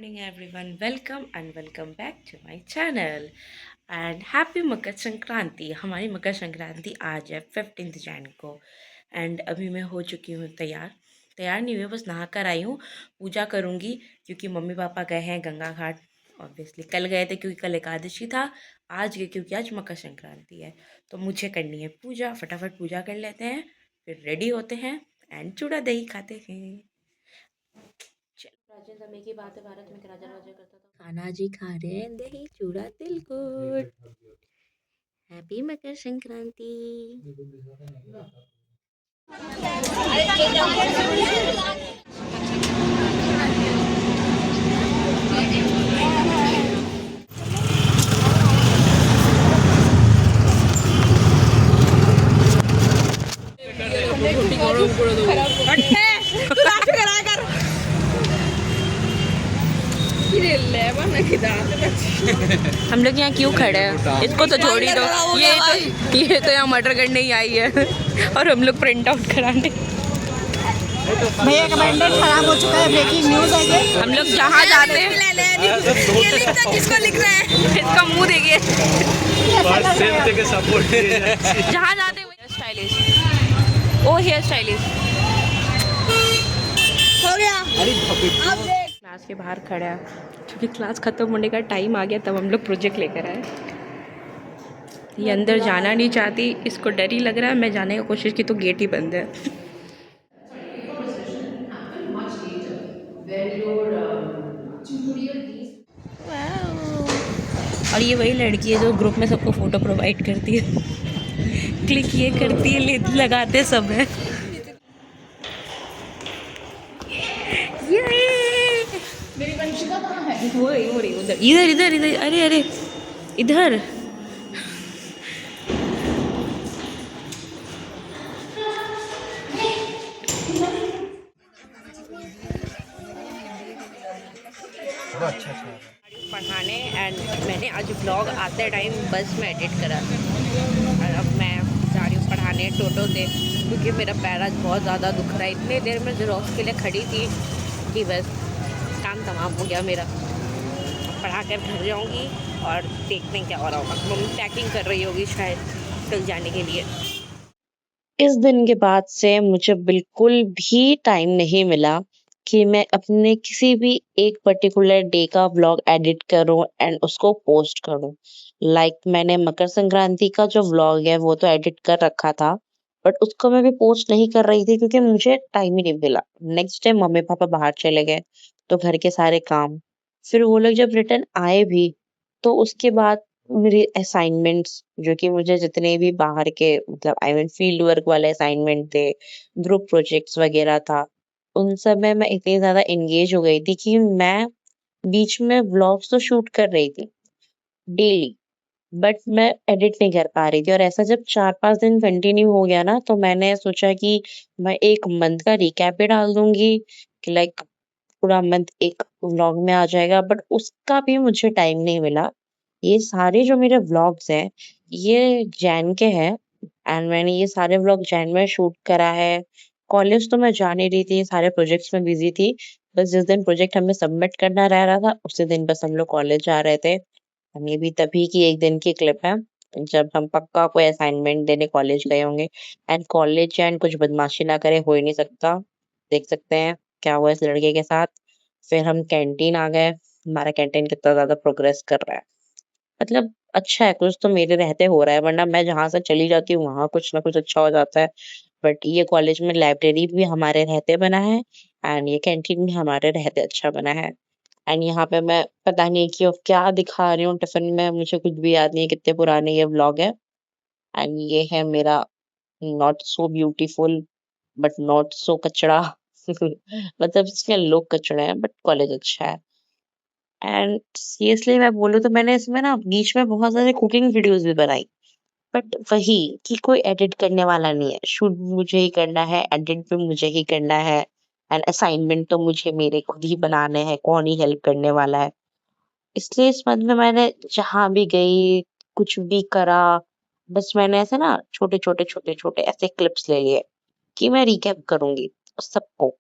morning, everyone. Welcome back to my channel. And happy Makar Sankranti. हमारी मकर संक्रांति आज है 15 जैन को. एंड अभी मैं हो चुकी हूँ तैयार. तैयार नहीं हुई, बस नहा कर आई हूँ. पूजा करूँगी क्योंकि मम्मी पापा गए हैं गंगा घाट. ऑब्वियसली कल गए थे क्योंकि कल एकादशी था. आज गए क्योंकि आज मकर संक्रांति है. तो मुझे करनी है पूजा. फटाफट पूजा कर लेते हैं, फिर रेडी होते हैं एंड चूड़ा दही खाते हैं. प्राचीन समय की बात है, भारत में एक राजा राजा करता था. खाना जी खा रहे हैं दही चूड़ा तिलकुट. हैप्पी मकर संक्रांति. हम लोग यहाँ क्यों खड़े हैं? इसको तो छोड़ ही दो. ये तो यहाँ मटर करने ही आई है और हम लोग प्रिंट आउट कराने. भैया का बैंडेड खराब हो चुका है. ब्रेकिंग न्यूज है ये. हम लोग जहाँ जाते हैं किसको लिख रहा है? इसका मुंह देखिए. जहाँ जाते हैं स्टाइलिश. ओ हेयर स्टाइलिश हो गया. अब देख. क्लास के बाहर खड़ा है क्योंकि क्लास ख़त्म होने का टाइम आ गया. तब हम लोग प्रोजेक्ट लेकर आए. ये अंदर जाना नहीं चाहती, इसको डर ही लग रहा है. मैं जाने की कोशिश की तो गेट ही बंद है. और ये वही लड़की है जो ग्रुप में सबको फ़ोटो प्रोवाइड करती है. क्लिक ये करती है, लगाते सब है. मेरी वंशिका कहाँ है? वो रही उधर. इधर इधर इधर. अरे अरे इधर. पढ़ाने एंड मैंने आज व्लॉग आते टाइम बस में एडिट करा. और अब मैं जा रही हूँ पढ़ाने टोटो से क्योंकि मेरा पैर आज बहुत ज़्यादा दुख रहा है. इतने देर में जेरोक्स के लिए खड़ी थी कि बस काम तमाम हो गया मेरा. पढ़ा कर घर जाऊँगी और देखते हैं क्या हो रहा होगा. मम्मी पैकिंग कर रही होगी शायद कल जाने के लिए. इस दिन के बाद से मुझे बिल्कुल भी टाइम नहीं मिला कि मैं अपने किसी भी एक पर्टिकुलर डे का व्लॉग एडिट करूं एंड उसको पोस्ट करूं. मैंने मकर संक्रांति का जो व्लॉग है वो तो एडिट कर रखा था, बट उसको मैं भी पोस्ट नहीं कर रही थी क्योंकि मुझे टाइम ही नहीं मिला. नेक्स्ट डे मम्मी पापा बाहर चले गए तो घर के सारे काम. फिर वो लोग जब रिटर्न आए भी तो उसके बाद मेरे असाइनमेंट्स जो कि मुझे जितने भी बाहर के मतलब आई मीन फील्ड वर्क वाले असाइनमेंट थे, ग्रुप प्रोजेक्ट्स वगैरह था, उन सब में मैं इतनी ज़्यादा एंगेज हो गई थी कि मैं बीच में व्लॉग्स तो शूट कर रही थी डेली, बट मैं एडिट नहीं कर पा रही थी. और ऐसा जब 4-5 दिन कंटिन्यू हो गया ना तो मैंने सोचा कि मैं एक मंथ का रिकैप भी डाल दूंगी कि पूरा मंथ एक व्लॉग में आ जाएगा, बट उसका भी मुझे टाइम नहीं मिला. ये सारे जो मेरे व्लॉग्स हैं ये जैन के हैं एंड मैंने ये सारे व्लॉग जैन में शूट करा है. कॉलेज तो मैं जा नहीं रही थी, सारे प्रोजेक्ट्स में बिजी थी. बस जिस दिन प्रोजेक्ट हमें सबमिट करना रह रहा था उसी दिन बस हम लोग कॉलेज जा रहे थे. हम ये भी तभी की एक दिन की क्लिप है जब हम पक्का कोई असाइनमेंट देने कॉलेज गए होंगे. एंड कॉलेज एंड कुछ बदमाशी ना करे हो ही नहीं सकता. देख सकते हैं क्या हुआ इस लड़के के साथ. फिर हम कैंटीन आ गए. हमारा कैंटीन कितना ज्यादा प्रोग्रेस कर रहा है. मतलब अच्छा है, कुछ तो मेरे रहते हो रहा है, वरना मैं जहाँ से चली जाती हूँ वहाँ कुछ ना कुछ अच्छा हो जाता है. बट ये कॉलेज में लाइब्रेरी भी हमारे रहते बना है एंड ये कैंटीन भी हमारे रहते अच्छा बना है. एंड यहाँ पे मैं पता नहीं कि क्या दिखा रही हूँ टिफिन में, मुझे कुछ भी याद नहीं है कितने पुराने ये व्लॉग है. एंड ये है मेरा not so beautiful but not so कचड़ा. मतलब इसमें लोग कचड़े हैं बट कॉलेज अच्छा है. एंड सीरियसली मैं बोलूँ तो मैंने इसमें ना बीच में बहुत सारे कुकिंग वीडियोस भी बनाई, बट वही कि कोई एडिट करने वाला नहीं है. शूट मुझे ही करना है, एडिट भी मुझे ही करना है एंड असाइनमेंट तो मुझे मेरे खुद ही बनाने हैं, कौन ही हेल्प करने वाला है. इसलिए इस मंथ में मैंने जहाँ भी गई कुछ भी करा, बस मैंने ऐसे ना छोटे छोटे छोटे छोटे ऐसे क्लिप्स ले लिए कि मैं रिकैप करूंगी सबको.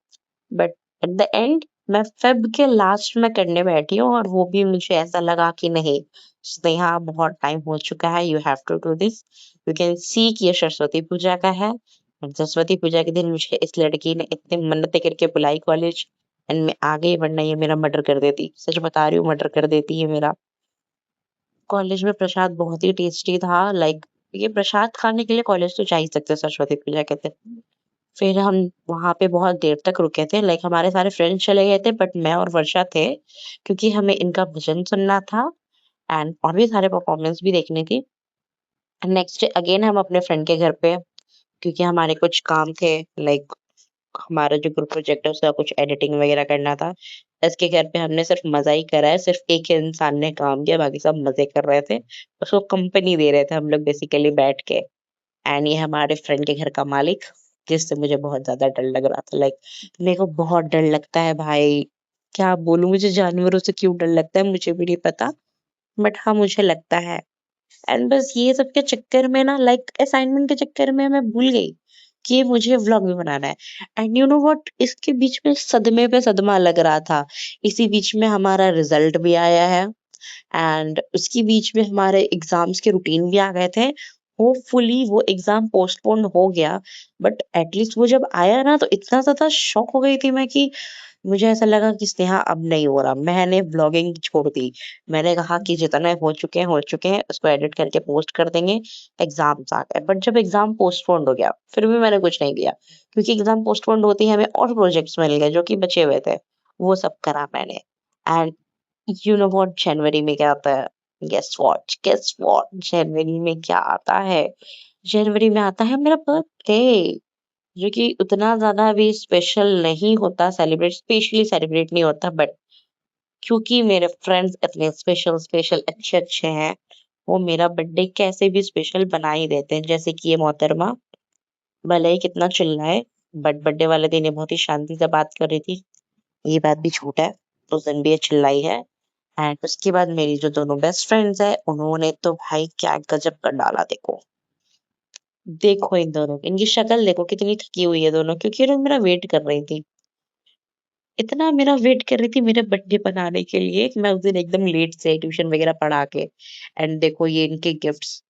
बट एट द एंड मैं फेब के लास्ट में करने बैठी हूँ और वो भी मुझे ऐसा लगा कि नहीं स्नेहा बहुत टाइम हो चुका है, you have to do this. You can see कि ये सरस्वती पूजा का है और सरस्वती पूजा के दिन मुझे इस लड़की ने इतने मन्नतें करके बुलाई कॉलेज एंड मैं आ गई, वरना ये मेरा मर्डर कर देती। सच बता रही हूँ, मर्डर कर देती है मेरा। कॉलेज में प्रसाद बहुत ही टेस्टी था। लाइक ये प्रसाद खाने के लिए कॉलेज तो जा ही सकते सरस्वती पूजा के दिन। फिर हम वहां पे बहुत देर तक रुके थे। लाइक हमारे सारे फ्रेंड्स चले गए थे बट मैं और वर्षा थे, क्योंकि हमें इनका भजन सुनना था एंड और भी सारे परफॉर्मेंस भी देखनी थी। नेक्स्ट डे अगेन हम अपने फ्रेंड के घर पे, क्योंकि हमारे कुछ काम थे। लाइक हमारा जो ग्रुप प्रोजेक्ट है उसका कुछ एडिटिंग वगैरह करना था। इसके घर पे हमने सिर्फ मजा ही करा है, सिर्फ एक इंसान ने काम किया, बाकी सब मजे कर रहे थे। उसको कंपनी दे रहे थे हम लोग बेसिकली बैठ के। एंड ये हमारे फ्रेंड के घर का मालिक, जिससे मुझे बहुत ज्यादा डर लग रहा था। लाइक मेरे को बहुत डर लगता है भाई, क्या बोलूं, मुझे जानवरों से क्यों डर लगता है मुझे भी नहीं पता, बट हाँ मुझे लगता है। एंड बस ये सब के चक्कर में ना, लाइक असाइनमेंट के चक्कर में मैं भूल गई कि ये मुझे व्लॉग भी बनाना है। एंड यू नो व्हाट, इसके बीच में सदमे पे सदमा लग रहा था। इसी बीच में हमारा रिजल्ट भी आया है एंड उसके बीच में हमारे एग्जाम्स के रूटीन भी आ गए थे। होपफुली वो एग्जाम पोस्टपोन हो गया, बट एटलीस्ट वो जब आया ना तो इतना ज्यादा शॉक हो गई थी मैं कि मुझे ऐसा लगा कि स्नेहा अब नहीं हो रहा। मैंने ब्लॉगिंग छोड़ दी। मैंने कहा कि जितने हो चुके हैं उसको एडिट करके पोस्ट कर देंगे। एग्जाम्स आ गए, बट जब एग्जाम पोस्टपोन हो गया फिर भी मैंने कुछ नहीं किया, क्योंकि एग्जाम पोस्टपोन होते ही हमें और प्रोजेक्ट्स मिल गए जो कि बचे हुए थे। वो सब करा मैंने। एंड यू नो व्हाट, जनवरी में क्या आता है? गेस व्हाट जनवरी में क्या आता है? जनवरी में आता है मेरा बर्थडे, जो कि उतना ज्यादा भी स्पेशल नहीं होता, सेलिब्रेट स्पेशली सेलिब्रेट नहीं होता, बट क्योंकि मेरे फ्रेंड्स इतने स्पेशल स्पेशल अच्छे अच्छे हैं, वो मेरा बर्थडे कैसे भी स्पेशल बना ही देते हैं। जैसे कि ये मोहतरमा भले ही कितना चिल्लाए, बट बर्थडे वाले दिन ये बहुत ही शांति से बात कर रही थी। ये बात भी झूठ है, उस दिन भी ये चिल्लाई है। एंड उसके बाद मेरी जो दोनों बेस्ट फ्रेंड्स है उन्होंने तो भाई क्या गजब कर डाला। देखो देखो इन दोनों की, इनकी शक्ल देखो कितनी थकी हुई है दोनों, क्योंकि ये लोग मेरा वेट कर रही थी। इतना मेरा वेट कर रही थी मेरे बर्थडे बनाने के लिए कि मैं उस दिन एकदम लेट से ट्यूशन वगैरह पढ़ा के। एंड देखो ये इनके गिफ्ट्स,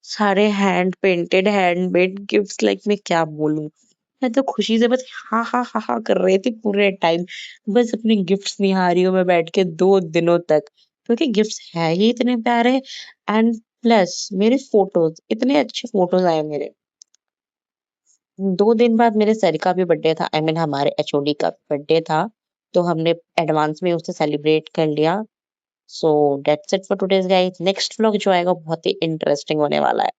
सारे hand painted handmade gifts. Like मैं क्या बोलूं, मैं तो खुशी से बस हाँ हाँ हाँ हाँ कर रही थी पूरे टाइम। बस अपने गिफ्ट्स निहारी हूँ मैं बैठ के 2 दिनों तक, क्योंकि गिफ्ट्स है ही इतने प्यारे। एंड प्लस मेरे फोटोज, इतने अच्छे फोटोज आए मेरे। 2 दिन बाद मेरे सर का भी बर्थडे था, आई मीन हमारे एचओडी का बर्थडे था, तो हमने एडवांस में उसे सेलिब्रेट कर लिया। So that's it for today's guys. Next vlog जो आएगा बहुत ही इंटरेस्टिंग होने वाला है।